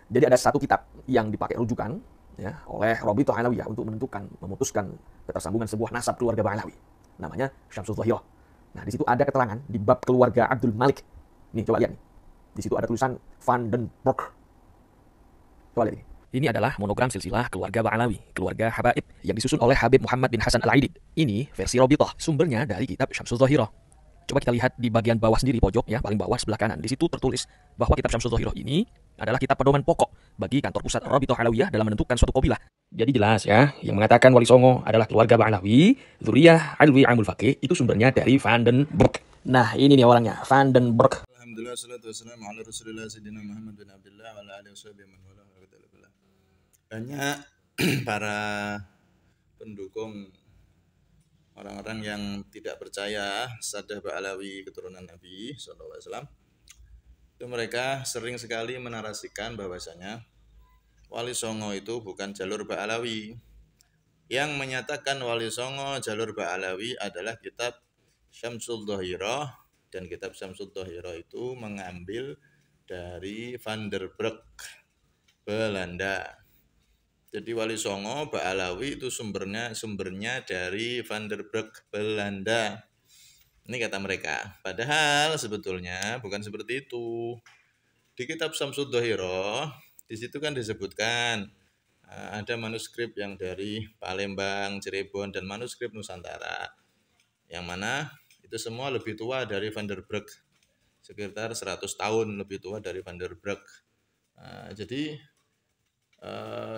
Jadi ada satu kitab yang dipakai rujukan ya, oleh Robito Alawiyah untuk memutuskan ketersambungan sebuah nasab keluarga Ba'alawi. Namanya Syamsul Dhahirah. Nah, di situ ada keterangan di bab keluarga Abdul Malik. Nih, coba lihat nih. Di situ ada tulisan Van den Broek. Coba lihat ini. Ini adalah monogram silsilah keluarga Ba'alawi, keluarga Habaib, yang disusun oleh Habib Muhammad bin Hasan Al-Aidid. Ini versi Robitoh, sumbernya dari kitab Syamsul Dhahirah. Coba kita lihat di bagian bawah sendiri, pojok ya, paling bawah sebelah kanan. Di situ tertulis bahwa kitab Syamsul Dhahirah ini adalah kitab pedoman pokok bagi kantor pusat Rabithah Alawiyah dalam menentukan suatu qabilah. Jadi jelas ya, yang mengatakan Wali Songo adalah keluarga Ba'alawi, Dzurriyyah Alwi Amul Faqih, itu sumbernya dari Van den Broek. Nah, ini nih orangnya, Van den Broek. Alhamdulillah, salatu wassalamu ala Rasulillah Sayyidina Muhammad bin Abdullah wa ala alihi washabihi man wala. Banyak para pendukung orang-orang yang tidak percaya Saddah Ba'alawi keturunan Nabi SAW, itu mereka sering sekali menarasikan bahwasanya Wali Songo itu bukan jalur Ba'alawi. Yang menyatakan Wali Songo jalur Ba'alawi adalah kitab Syamsul Dhahirah, dan kitab Syamsul Dhahirah itu mengambil dari Van der Broek, Belanda. Jadi Wali Songo Ba'alawi itu sumbernya dari Van der Broek, Belanda. Ini kata mereka. Padahal sebetulnya bukan seperti itu. Di kitab Syamsul Dhahirah, di situ kan disebutkan ada manuskrip yang dari Palembang, Cirebon, dan manuskrip Nusantara. Yang mana itu semua lebih tua dari Van der Broek. Sekitar 100 tahun lebih tua dari Van der Broek. Jadi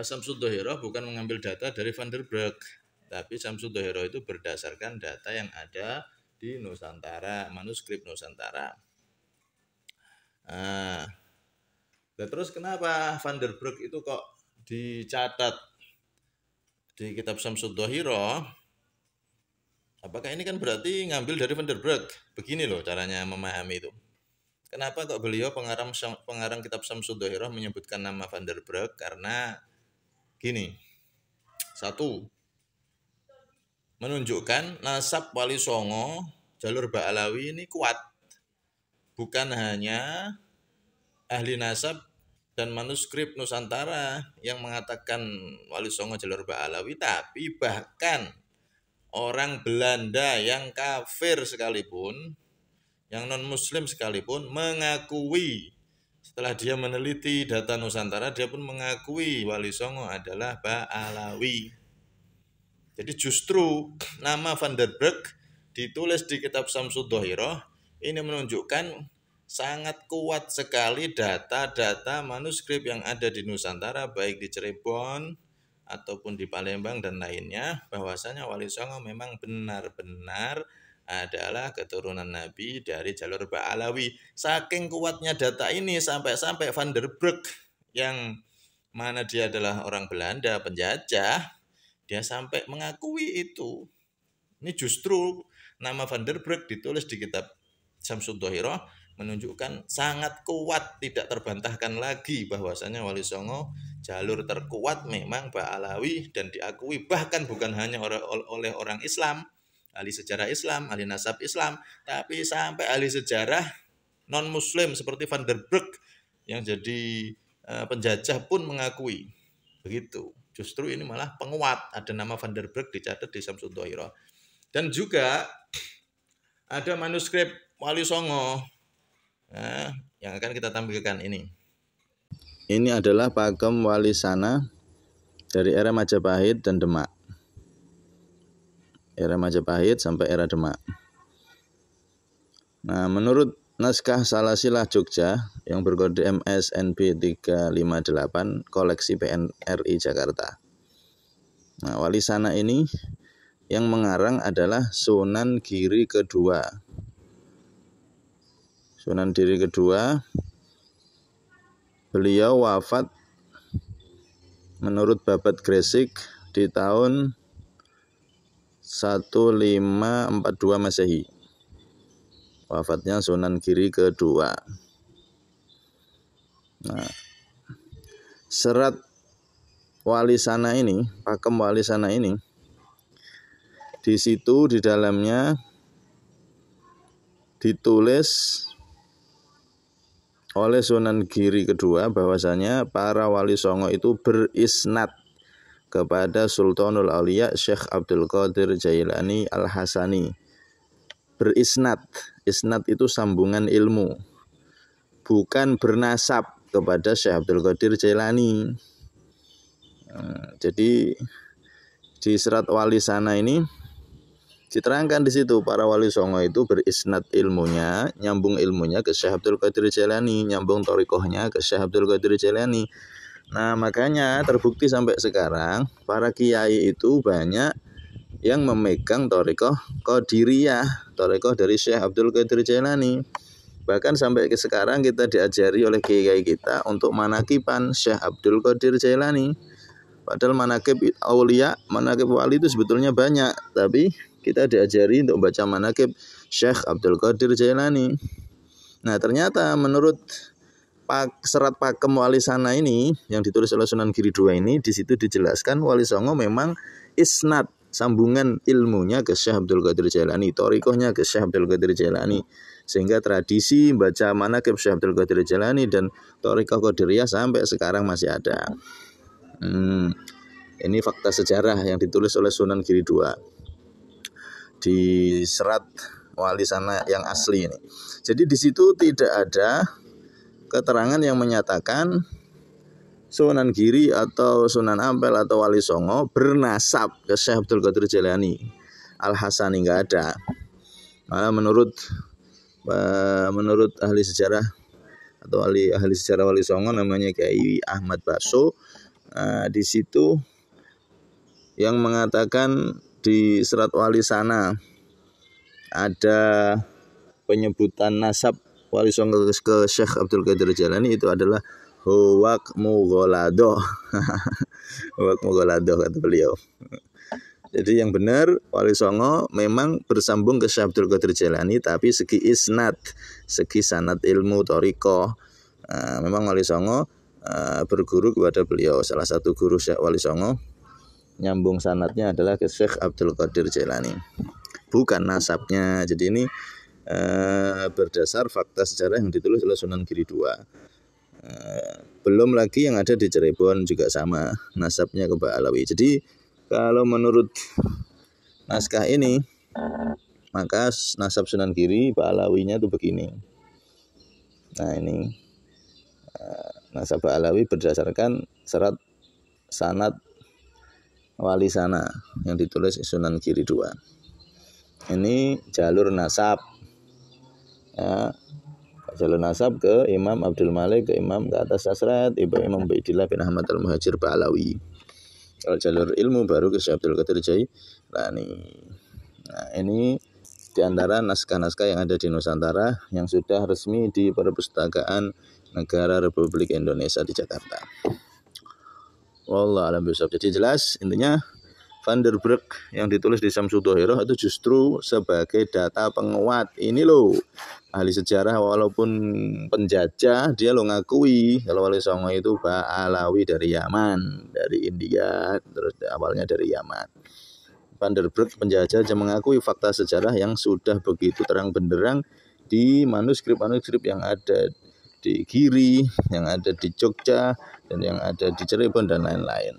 Syamsul Dhahirah bukan mengambil data dari Van der Broek, tapi Syamsul Dhahirah itu berdasarkan data yang ada di Nusantara, manuskrip Nusantara. Nah, terus kenapa Van der Broek itu kok dicatat di kitab Syamsul Dhahirah? Apakah ini kan berarti ngambil dari Van der Broek? Begini loh caranya memahami itu. Kenapa kok beliau pengarang kitab Syamsul Dhahirah menyebutkan nama Van der Broek? Karena gini, satu, menunjukkan nasab Wali Songo jalur Ba'alawi ini kuat. Bukan hanya ahli nasab dan manuskrip Nusantara yang mengatakan Wali Songo jalur Ba'alawi, tapi bahkan orang Belanda yang kafir sekalipun, yang non-muslim sekalipun, mengakui, setelah dia meneliti data Nusantara, dia pun mengakui Wali Songo adalah Ba'alawi. Jadi justru nama Van der Broek ditulis di kitab Syamsul Dhahirah ini menunjukkan sangat kuat sekali data-data manuskrip yang ada di Nusantara, baik di Cirebon ataupun di Palembang dan lainnya, bahwasanya Wali Songo memang benar-benar adalah keturunan Nabi dari jalur Ba'alawi. Saking kuatnya data ini sampai-sampai Van der Broek yang mana dia adalah orang Belanda penjajah, dia sampai mengakui itu. Ini justru nama Van der Broek ditulis di kitab Syamsul Dhahirah menunjukkan sangat kuat, tidak terbantahkan lagi bahwasanya Wali Songo jalur terkuat memang Ba'alawi, dan diakui bahkan bukan hanya oleh orang Islam, ahli sejarah Islam, ahli nasab Islam, tapi sampai ahli sejarah non-muslim seperti Van der Broek yang jadi penjajah pun mengakui. Begitu. Justru ini malah penguat, ada nama Van der Broek dicatat di Syamsul Dhahirah. Dan juga ada manuskrip Wali Songo yang akan kita tampilkan ini. Ini adalah pakem Wali Sana dari era Majapahit dan Demak. Era Majapahit sampai era Demak. Nah, menurut naskah Salasilah Jogja yang berkode MSNB 358 koleksi PNRI Jakarta. Nah, Wali Sana ini yang mengarang adalah Sunan Giri kedua. Sunan Giri kedua, beliau wafat menurut Babat Gresik di tahun 1542 Masehi. Wafatnya Sunan Giri kedua. Nah, serat Wali Sana ini, pakem Wali Sana ini, di situ di dalamnya ditulis oleh Sunan Giri kedua bahwasanya para wali songo itu berisnad kepada Sultanul Aulia Syekh Abdul Qadir Jailani Al-Hasani. Berisnad, isnad itu sambungan ilmu, bukan bernasab kepada Syekh Abdul Qadir Jailani. Jadi di Serat Wali Sana ini diterangkan di situ para wali songo itu berisnad ilmunya, nyambung ilmunya ke Syekh Abdul Qadir Jailani, nyambung thariqahnya ke Syekh Abdul Qadir Jailani. Nah, makanya terbukti sampai sekarang para kiai itu banyak yang memegang thariqah Qadiriyah, thariqah dari Syekh Abdul Qadir Jailani. Bahkan sampai ke sekarang kita diajari oleh kiai kita untuk manakiban Syekh Abdul Qadir Jailani. Padahal manakib aulia, manakib wali itu sebetulnya banyak, tapi kita diajari untuk baca manakib Syekh Abdul Qadir Jailani. Nah, ternyata menurut Serat Pakem Wali Sana ini yang ditulis oleh Sunan Giri II ini, di situ dijelaskan wali songo memang isnad, sambungan ilmunya ke Syekh Abdul Qadir Jailani, thariqahnya ke Syekh Abdul Qadir Jailani. Sehingga tradisi baca manakib Syekh Abdul Qadir Jailani dan thariqah Qadiriyah sampai sekarang masih ada. Ini fakta sejarah yang ditulis oleh Sunan Giri II di Serat Wali Sana yang asli ini. Jadi di situ tidak ada keterangan yang menyatakan Sunan Giri atau Sunan Ampel atau Wali Songo bernasab ke Syekh Abdul Qadir Jailani Al-Hasani, nggak ada. Malah menurut ahli sejarah atau ahli sejarah Wali Songo namanya Kiai Ahmad Baso, di situ yang mengatakan di Serat Wali Sana ada penyebutan nasab Wali Songo ke Syekh Abdul Qadir Jailani itu adalah Huwak Mugholado. Huwak Mugholado kata beliau. Jadi yang benar Wali Songo memang bersambung ke Syekh Abdul Qadir Jailani, tapi segi isnad, segi sanad ilmu thariqah, memang Wali Songo berguru kepada beliau. Salah satu guru Syekh Wali Songo nyambung sanadnya adalah ke Syekh Abdul Qadir Jailani, bukan nasabnya. Jadi ini berdasar fakta sejarah yang ditulis oleh Sunan Giri II. Belum lagi yang ada di Cirebon juga sama nasabnya ke Ba'alawi. Jadi kalau menurut naskah ini, maka nasab Sunan Giri Ba'alawinya itu begini. Nah ini nasab Ba'alawi berdasarkan serat sanad Wali Sana yang ditulis Sunan Giri II. Ini jalur nasab, ya, jalur nasab ke Imam Abdul Malik, ke Imam ke atas Asrat, Ibu Imam Ubaidillah bin Ahmad al-Muhajir Ba'alawi. Kalau jalur ilmu baru ke Syekh Abdul Qadir Jailani. Nah, ini diantara naskah-naskah yang ada di Nusantara yang sudah resmi di Perpustakaan Negara Republik Indonesia di Jakarta. Wallah alam bisawab. Jadi jelas intinya Van der Broek yang ditulis di Syamsul Dhairah itu justru sebagai data penguat. Ini loh ahli sejarah walaupun penjajah dia lo ngakui kalau Wali Songo itu Ba'alawi dari Yaman, dari India, terus awalnya dari Yaman. Van der Broek penjajah aja mengakui fakta sejarah yang sudah begitu terang benderang di manuskrip-manuskrip yang ada di Giri, yang ada di Jogja, dan yang ada di Cirebon dan lain-lain.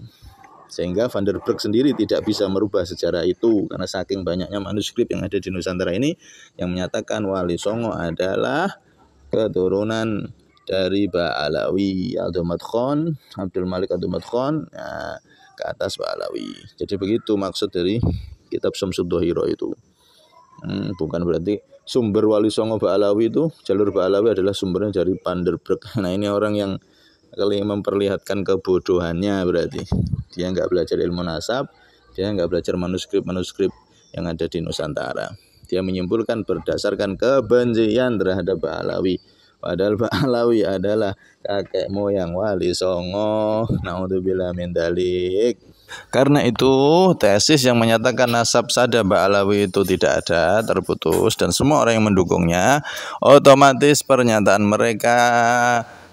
Sehingga Van der Broek sendiri tidak bisa merubah sejarah itu karena saking banyaknya manuskrip yang ada di Nusantara ini yang menyatakan Wali Songo adalah keturunan dari Ba'alawi Abdul Malik Abdul Khan, ke atas Ba'alawi. Jadi begitu maksud dari kitab Syamsul Dhairah itu. Bukan berarti sumber Wali Songo Ba'alawi itu, jalur Ba'alawi adalah sumbernya dari Van der Broek. Nah ini orang yang kali memperlihatkan kebodohannya, berarti dia nggak belajar ilmu nasab, dia nggak belajar manuskrip yang ada di Nusantara. Dia menyimpulkan berdasarkan kebencian terhadap Ba'alawi, padahal Ba'alawi adalah kakek moyang Wali Songo. Naudzubillah min dzalik. Karena itu tesis yang menyatakan nasab sada Ba'alawi itu tidak ada, terputus, dan semua orang yang mendukungnya, otomatis pernyataan mereka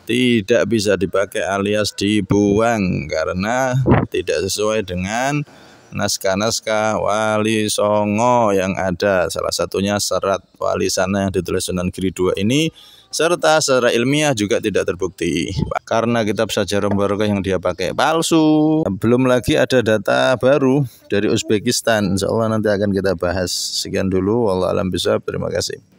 tidak bisa dipakai alias dibuang karena tidak sesuai dengan naskah-naskah Wali Songo yang ada. Salah satunya Serat Wali Sana yang ditulis Sunan Giri II ini serta secara ilmiah juga tidak terbukti. Karena kitab Syajarah Mubarakah yang dia pakai palsu. Belum lagi ada data baru dari Uzbekistan. Insya Allah nanti akan kita bahas. Sekian dulu. Wallahu a'lam bishawab. Terima kasih.